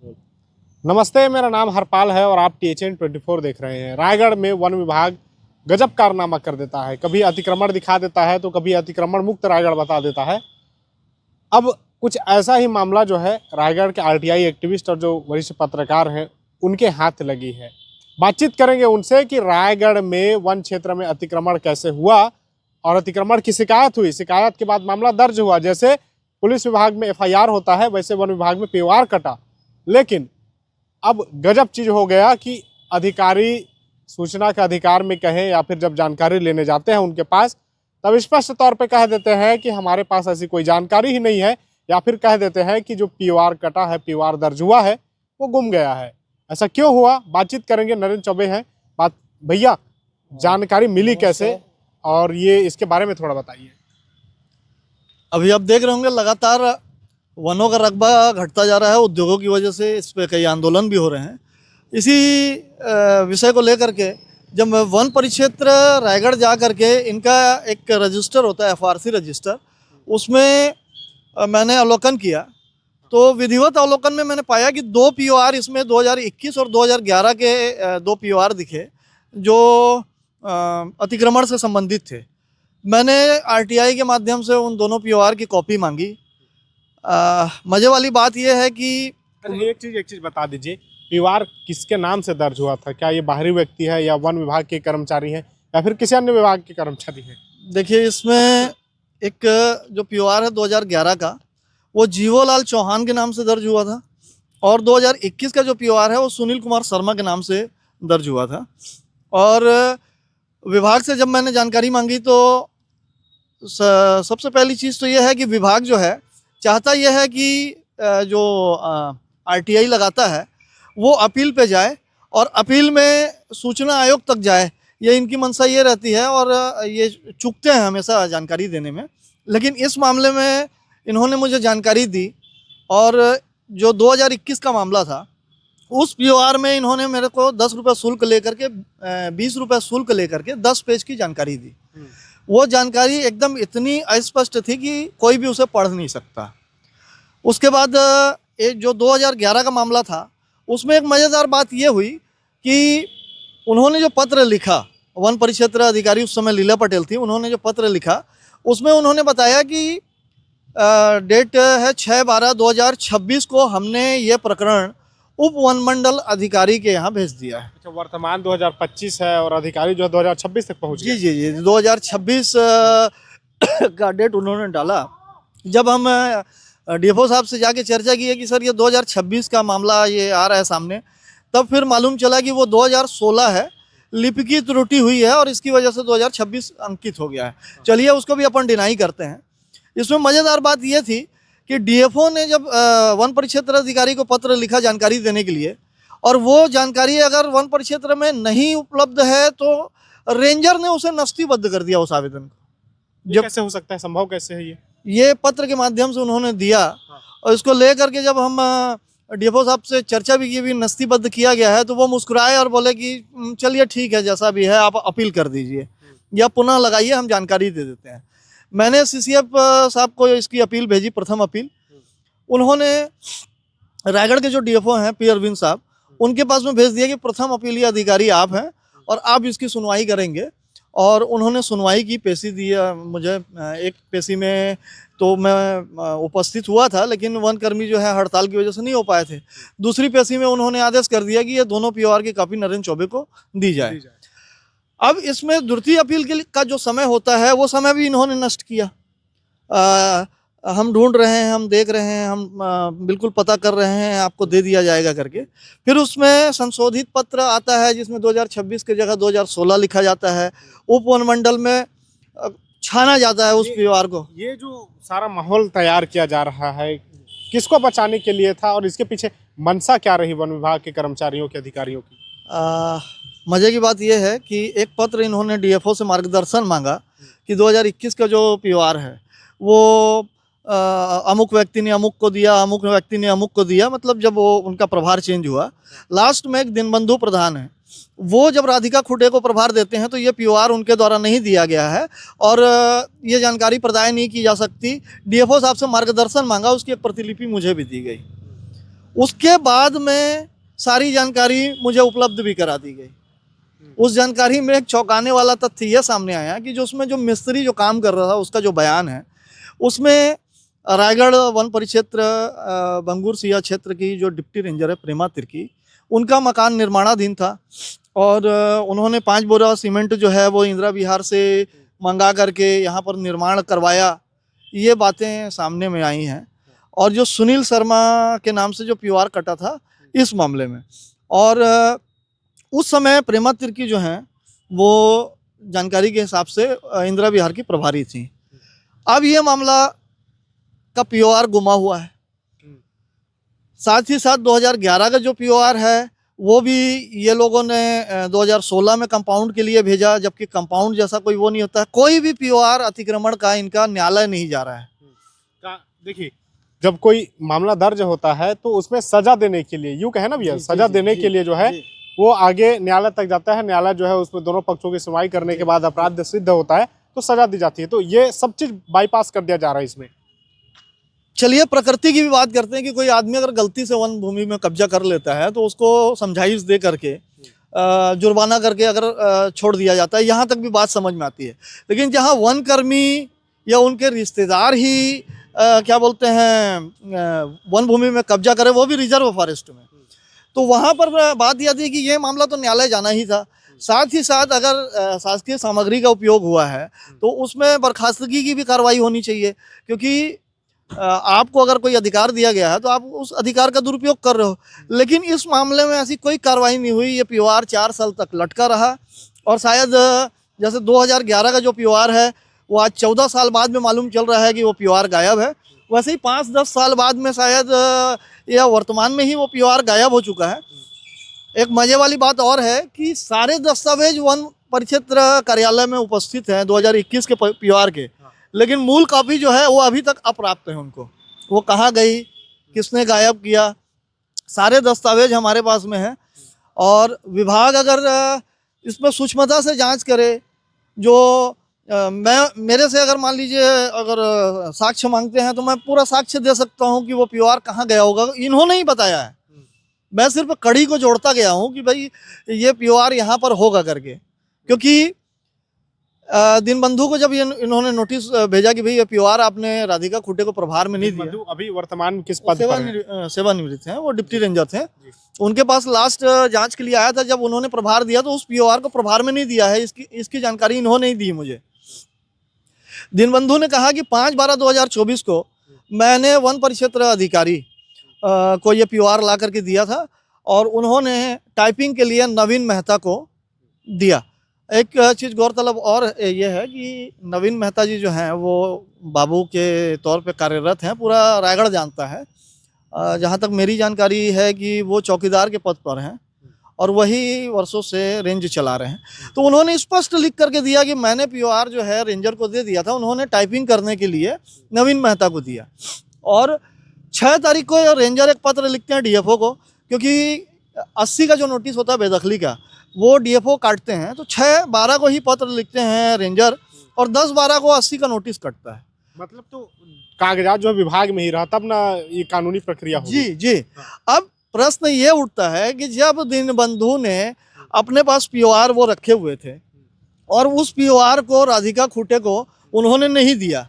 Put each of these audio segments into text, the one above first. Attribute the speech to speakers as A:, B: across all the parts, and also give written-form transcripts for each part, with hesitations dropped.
A: नमस्ते, मेरा नाम हरपाल है और आप THN 24 देख रहे हैं। रायगढ़ में वन विभाग गजब कारनामा कर देता है। कभी अतिक्रमण दिखा देता है तो कभी अतिक्रमण मुक्त रायगढ़ बता देता है। अब कुछ ऐसा ही मामला जो है रायगढ़ के RTI एक्टिविस्ट और जो वरिष्ठ पत्रकार हैं उनके हाथ लगी है। बातचीत करेंगे उनसे कि रायगढ़ में वन क्षेत्र में अतिक्रमण कैसे हुआ और अतिक्रमण की शिकायत हुई, शिकायत के बाद मामला दर्ज हुआ। जैसे पुलिस विभाग में FIR होता है वैसे वन विभाग में POR कटा। लेकिन अब गजब चीज हो गया कि अधिकारी सूचना के अधिकार में कहें या फिर जब जानकारी लेने जाते हैं उनके पास, तब स्पष्ट तौर पे कह देते हैं कि हमारे पास ऐसी कोई जानकारी ही नहीं है, या फिर कह देते हैं कि जो POR कटा है, POR दर्ज हुआ है, वो गुम गया है। ऐसा क्यों हुआ, बातचीत करेंगे। नरेंद्र चौबे हैं। बात भैया, जानकारी मिली कैसे और ये इसके बारे में थोड़ा बताइए।
B: अभी आप देख रहे होंगे लगातार वनों का रकबा घटता जा रहा है। उद्योगों की वजह से इस पे कई आंदोलन भी हो रहे हैं। इसी विषय को लेकर के जब मैं वन परिक्षेत्र रायगढ़ जा कर के इनका एक रजिस्टर होता है FRC रजिस्टर, उसमें मैंने अवलोकन किया तो विधिवत अवलोकन में मैंने पाया कि 2 POR इसमें 2021 और 2011 के 2 POR दिखे जो अतिक्रमण से संबंधित थे। मैंने RTI के माध्यम से उन दोनों POR की कॉपी मांगी। मज़े वाली बात यह है कि
A: एक चीज बता दीजिए, POR किसके नाम से दर्ज हुआ था? क्या ये बाहरी व्यक्ति है या वन विभाग के कर्मचारी हैं या फिर किसी अन्य विभाग के कर्मचारी हैं?
B: देखिए, इसमें एक जो POR है 2011 का, वो जीवोलाल चौहान के नाम से दर्ज हुआ था, और 2021 का जो POR है वो सुनील कुमार शर्मा के नाम से दर्ज हुआ था। और विभाग से जब मैंने जानकारी मांगी तो सबसे पहली चीज़ तो यह है कि विभाग जो है चाहता यह है कि जो RTI लगाता है वो अपील पे जाए और अपील में सूचना आयोग तक जाए। ये इनकी मंशा ये रहती है और ये चूकते हैं हमेशा जानकारी देने में। लेकिन इस मामले में इन्होंने मुझे जानकारी दी, और जो 2021 का मामला था उस POR में इन्होंने मेरे को 10 रुपये शुल्क लेकर के 20 रुपये शुल्क लेकर के 10 पेज की जानकारी दी। वो जानकारी एकदम इतनी अस्पष्ट थी कि कोई भी उसे पढ़ नहीं सकता। उसके बाद जो 2011 का मामला था उसमें एक मज़ेदार बात ये हुई कि उन्होंने जो पत्र लिखा, वन परिक्षेत्र अधिकारी उस समय लीला पटेल थी, उन्होंने जो पत्र लिखा उसमें उन्होंने बताया कि डेट है 6/12/2026 को हमने ये प्रकरण उप वन मंडल अधिकारी के यहाँ भेज दिया है।
A: अच्छा, वर्तमान 2025 है और अधिकारी जो है 2026 तक पहुँच गए।
B: जी 2026 का डेट उन्होंने डाला। जब हम DFO साहब से जाके चर्चा की है कि सर ये 2026 का मामला ये आ रहा है सामने, तब फिर मालूम चला कि वो 2016 है, लिपि की त्रुटि हुई है और इसकी वजह से 2026 अंकित हो गया है। चलिए उसको भी अपन डिनाई करते हैं। इसमें मज़ेदार बात ये थी कि DFO ने जब वन परिक्षेत्र अधिकारी को पत्र लिखा जानकारी देने के लिए, और वो जानकारी अगर वन परिक्षेत्र में नहीं उपलब्ध है तो रेंजर ने उसे नस्तीबद्ध कर दिया उस आवेदन को।
A: जब कैसे हो सकता है, संभव कैसे है
B: ये पत्र के माध्यम से उन्होंने दिया, और इसको लेकर के जब हम DFO साहब से चर्चा भी की, भी नस्तीबद्ध किया गया है, तो वो मुस्कुराए और बोले कि चलिए ठीक है, जैसा भी है आप अपील कर दीजिए या पुनः लगाइए, हम जानकारी दे देते हैं। मैंने CCF साहब को इसकी अपील भेजी, प्रथम अपील। उन्होंने रायगढ़ के जो DFO हैं P अरविंद साहब, उनके पास में भेज दिया कि प्रथम अपीलीय अधिकारी आप हैं और आप इसकी सुनवाई करेंगे। और उन्होंने सुनवाई की, पेशी दिया मुझे। एक पेशी में तो मैं उपस्थित हुआ था, लेकिन वन कर्मी जो है हड़ताल की वजह से नहीं हो पाए थे। दूसरी पेशी में उन्होंने आदेश कर दिया कि ये दोनों POR की कॉपी नरेंद्र चौबे को दी जाए। अब इसमें द्वितीय अपील का जो समय होता है वो समय भी इन्होंने नष्ट किया। हम ढूंढ रहे हैं, हम देख रहे हैं, हम बिल्कुल पता कर रहे हैं, आपको दे दिया जाएगा करके। फिर उसमें संशोधित पत्र आता है जिसमें 2026 की जगह 2016 लिखा जाता है। उप वन मंडल में छाना जाता है उस POR को।
A: ये जो सारा माहौल तैयार किया जा रहा है, किसको बचाने के लिए था और इसके पीछे मंशा क्या रही वन विभाग के कर्मचारियों के, अधिकारियों की?
B: मज़े की बात यह है कि एक पत्र इन्होंने DFO से मार्गदर्शन मांगा कि 2021 का जो POR है वो अमुक व्यक्ति ने अमुक को दिया, अमुक व्यक्ति ने अमुक को दिया। मतलब जब वो उनका प्रभार चेंज हुआ, लास्ट में एक दीनबंधु प्रधान है, वो जब राधिका खुडे को प्रभार देते हैं तो ये POR उनके द्वारा नहीं दिया गया है और ये जानकारी प्रदान नहीं की जा सकती। DFO साहब से मार्गदर्शन मांगा, उसकी एक प्रतिलिपि मुझे भी दी गई। उसके बाद में सारी जानकारी मुझे उपलब्ध भी करा दी गई। उस जानकारी में एक चौंकाने वाला तथ्य यह सामने आया कि जो उसमें जो मिस्त्री जो काम कर रहा था उसका जो बयान है, उसमें रायगढ़ वन परिक्षेत्र बंगूर सिया क्षेत्र की जो डिप्टी रेंजर है प्रेमा तिर्की, उनका मकान निर्माणाधीन था और उन्होंने 5 बोरा सीमेंट जो है वो इंदिरा विहार से मंगा करके यहाँ पर निर्माण करवाया। ये बातें सामने में आई हैं। और जो सुनील शर्मा के नाम से जो पीओआर कटा था इस मामले में, और उस समय प्रेमा तिर्की जो हैं वो जानकारी के हिसाब से इंदिरा विहार की प्रभारी थी। अब ये मामला का पीओआर गुमा हुआ है। साथ ही साथ 2011 का जो पीओआर है वो भी ये लोगों ने 2016 में कंपाउंड के लिए भेजा, जबकि कंपाउंड जैसा कोई वो नहीं होता है। कोई भी पीओआर अतिक्रमण का इनका न्यायालय नहीं जा रहा है।
A: देखिए, जब कोई मामला दर्ज होता है तो उसमें सजा देने के लिए, यूं कहे ना भैया, सजा देने के लिए जो है वो आगे न्यायालय तक जाता है। न्यायालय जो है उसमें दोनों पक्षों की सुनवाई करने के बाद अपराध सिद्ध होता है तो सजा दी जाती है। तो ये सब चीज बाईपास कर दिया जा रहा है इसमें।
B: चलिए प्रकृति की भी बात करते हैं कि कोई आदमी अगर गलती से वन भूमि में कब्जा कर लेता है तो उसको समझाइश दे करके जुर्माना करके अगर छोड़ दिया जाता है, यहाँ तक भी बात समझ में आती है। लेकिन जहाँ वन कर्मी या उनके रिश्तेदार ही क्या बोलते हैं वन भूमि में कब्जा करे, वो भी रिजर्व फॉरेस्ट में, तो वहाँ पर बात यह थी कि ये मामला तो न्यायालय जाना ही था। साथ ही साथ अगर शासकीय सामग्री का उपयोग हुआ है तो उसमें बर्खास्तगी की भी कार्रवाई होनी चाहिए, क्योंकि आपको अगर कोई अधिकार दिया गया है तो आप उस अधिकार का दुरुपयोग कर रहे हो। लेकिन इस मामले में ऐसी कोई कार्रवाई नहीं हुई। ये पीओआर 4 साल तक लटका रहा और शायद जैसे 2011 का जो पीओआर है वो आज 14 साल बाद में मालूम चल रहा है कि वो पीओआर गायब है, वैसे ही 5-10 साल बाद में शायद या वर्तमान में ही वो पीओआर गायब हो चुका है। एक मजे वाली बात और है कि सारे दस्तावेज वन परिक्षेत्र कार्यालय में उपस्थित हैं 2021 के पीओआर के, लेकिन मूल कॉपी जो है वो अभी तक अप्राप्त है उनको। वो कहाँ गई, किसने गायब किया, सारे दस्तावेज हमारे पास में हैं। और विभाग अगर इसमें सूक्ष्मता से जांच करे, जो मेरे से अगर मान लीजिए अगर साक्ष्य मांगते हैं तो मैं पूरा साक्ष्य दे सकता हूं कि वो पीओआर कहाँ गया होगा। इन्होंने ही बताया है, मैं सिर्फ कड़ी को जोड़ता गया हूं कि भाई ये पीओआर यहाँ पर होगा करके। क्योंकि दीनबंधु को जब इन्होंने नोटिस भेजा कि भाई ये पीओआर आपने राधिका खुटे को प्रभार में नहीं दिया,
A: अभी वर्तमान किस पद पर हैं?
B: सेवानिवृत्त हैं, वो डिप्टी रेंजर थे। उनके पास लास्ट जांच के लिए आया था, जब उन्होंने प्रभार दिया तो उस पीओआर को प्रभार में नहीं दिया है। इसकी जानकारी इन्होंने नहीं दी मुझे। दीनबंधु ने कहा कि 5/12/2024 को मैंने वन परिक्षेत्र अधिकारी को ये पीओआर ला करके दिया था और उन्होंने टाइपिंग के लिए नवीन मेहता को दिया। एक चीज़ गौरतलब और ये है कि नवीन मेहता जी जो हैं वो बाबू के तौर पे कार्यरत हैं, पूरा रायगढ़ जानता है। जहाँ तक मेरी जानकारी है कि वो चौकीदार के पद पर हैं और वही वर्षों से रेंज चला रहे हैं। तो उन्होंने स्पष्ट लिख करके दिया कि मैंने पीओआर जो है रेंजर को दे दिया था, उन्होंने टाइपिंग करने के लिए नवीन मेहता को दिया। और 6 तारीख को रेंजर एक पत्र लिखते हैं डीएफओ को, क्योंकि 80 का जो नोटिस होता है बेदखली का वो डीएफओ काटते हैं, तो 6/12 को ही पत्र लिखते हैं रेंजर और 10/12 को 80 का नोटिस कटता है।
A: मतलब तो कागजात जो विभाग में ही रहा तब ना ये कानूनी प्रक्रिया होगी।
B: जी। अब प्रश्न ये उठता है कि जब दीनबंधु ने अपने पास पीओआर वो रखे हुए थे और उस पीओआर को राधिका खुटे को उन्होंने नहीं दिया,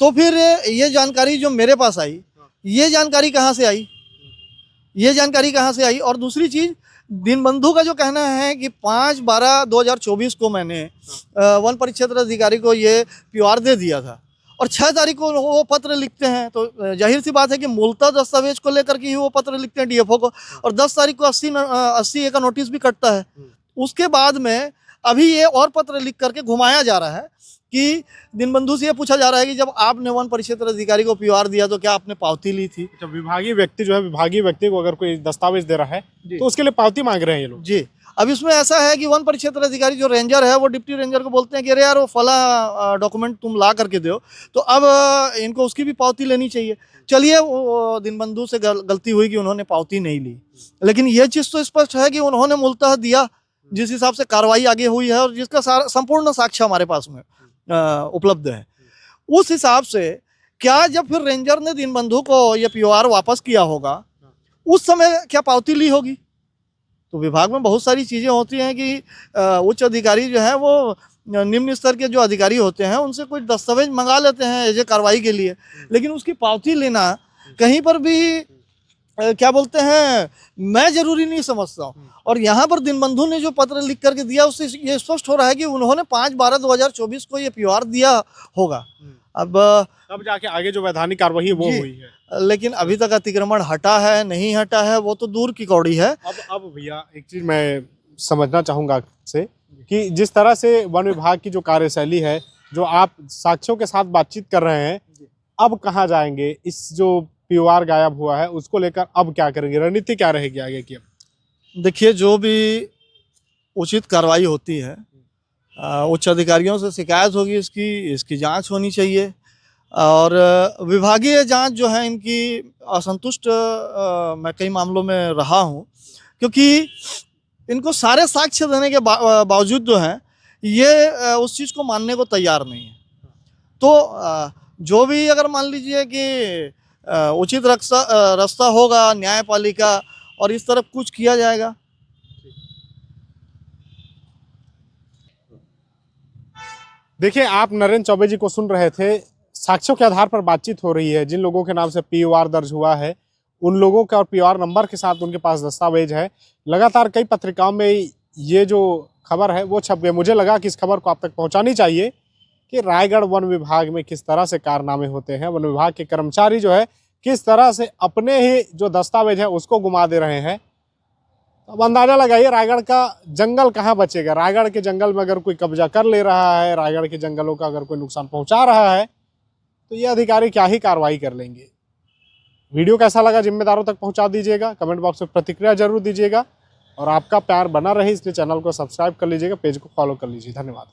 B: तो फिर ये जानकारी जो मेरे पास आई, ये जानकारी कहाँ से आई? ये जानकारी कहाँ से आई? और दूसरी चीज़, दीनबंधु का जो कहना है कि 5/12/2024 को मैंने वन परिक्षेत्र अधिकारी को ये पीओआर दे दिया था और 6 तारीख को वो पत्र लिखते हैं, तो जाहिर सी बात है कि मूलतः दस्तावेज को लेकर के ही वो पत्र लिखते हैं डीएफओ को, और 10 तारीख को 80A का नोटिस भी कटता है। उसके बाद में अभी ये और पत्र लिख करके घुमाया जा रहा है कि दीनबंधु से ये पूछा जा रहा है कि जब आपने वन परिक्षेत्र अधिकारी को पीओआर दिया तो क्या आपने पावती ली थी?
A: जब विभागीय व्यक्ति जो है, विभागीय व्यक्ति को अगर कोई दस्तावेज दे रहा है तो उसके लिए पावती मांग रहे हैं ये लोग।
B: जी। अब इसमें ऐसा है कि वन परिक्षेत्र अधिकारी जो रेंजर है वो डिप्टी रेंजर को बोलते हैं कि अरे यार वो फला डॉक्यूमेंट तुम ला करके दो, तो अब इनको उसकी भी पावती लेनी चाहिए। चलिए, वो दीनबंधु से गलती हुई कि उन्होंने पावती नहीं ली, लेकिन ये चीज़ तो स्पष्ट है कि उन्होंने मूलतः दिया जिस हिसाब से कार्रवाई आगे हुई है और जिसका संपूर्ण साक्ष्य हमारे पास में उपलब्ध है। उस हिसाब से क्या जब फिर रेंजर ने दीनबंधु को ये पीओआर वापस किया होगा, उस समय क्या पावती ली होगी? तो विभाग में बहुत सारी चीज़ें होती हैं कि उच्च अधिकारी जो है वो निम्न स्तर के जो अधिकारी होते हैं उनसे कुछ दस्तावेज मंगा लेते हैं एज ए कार्रवाई के लिए, लेकिन उसकी पावती लेना कहीं पर भी क्या बोलते हैं, मैं जरूरी नहीं समझता हूँ। और यहाँ पर दीनबंधु ने जो पत्र लिख करके दिया उससे ये स्पष्ट हो रहा है कि उन्होंने 5/12/2024 को ये POR दिया होगा।
A: अब जाके आगे जो वैधानिक कार्रवाई है वो हुई है,
B: लेकिन अभी तक अतिक्रमण हटा है नहीं हटा है वो तो दूर की कौड़ी है।
A: अब भैया एक चीज मैं समझना चाहूंगा आपसे कि जिस तरह से वन विभाग की जो कार्यशैली है, जो आप साक्ष्यों के साथ बातचीत कर रहे हैं, अब कहाँ जाएंगे? इस जो POR गायब हुआ है उसको लेकर अब क्या करेंगे? रणनीति क्या रहेगी आगे की? अब
B: देखिए, जो भी उचित कार्रवाई होती है, उच्च अधिकारियों से शिकायत होगी, इसकी जांच होनी चाहिए। और विभागीय जांच जो है इनकी असंतुष्ट मैं कई मामलों में रहा हूं, क्योंकि इनको सारे साक्ष्य देने के बावजूद जो है ये उस चीज़ को मानने को तैयार नहीं है। तो जो भी अगर मान लीजिए कि उचित रास्ता होगा न्यायपालिका और इस तरफ कुछ किया जाएगा।
A: देखिए, आप नरेंद्र चौबे जी को सुन रहे थे। साक्ष्यों के आधार पर बातचीत हो रही है। जिन लोगों के नाम से POR दर्ज हुआ है उन लोगों का और POR नंबर के साथ उनके पास दस्तावेज है। लगातार कई पत्रिकाओं में ये जो खबर है वो छप गई। मुझे लगा कि इस खबर को आप तक पहुंचानी चाहिए कि रायगढ़ वन विभाग में किस तरह से कारनामे होते हैं। वन विभाग के कर्मचारी जो है किस तरह से अपने ही जो दस्तावेज है उसको गुमा दे रहे हैं। अब अंदाजा लगाइए रायगढ़ का जंगल कहाँ बचेगा। रायगढ़ के जंगल में अगर कोई कब्जा कर ले रहा है, रायगढ़ के जंगलों का अगर कोई नुकसान पहुंचा रहा है, तो ये अधिकारी क्या ही कार्रवाई कर लेंगे। वीडियो कैसा लगा जिम्मेदारों तक पहुंचा दीजिएगा, कमेंट बॉक्स में प्रतिक्रिया जरूर दीजिएगा और आपका प्यार बना रहे इसलिए चैनल को सब्सक्राइब कर लीजिएगा, पेज को फॉलो कर लीजिए। धन्यवाद।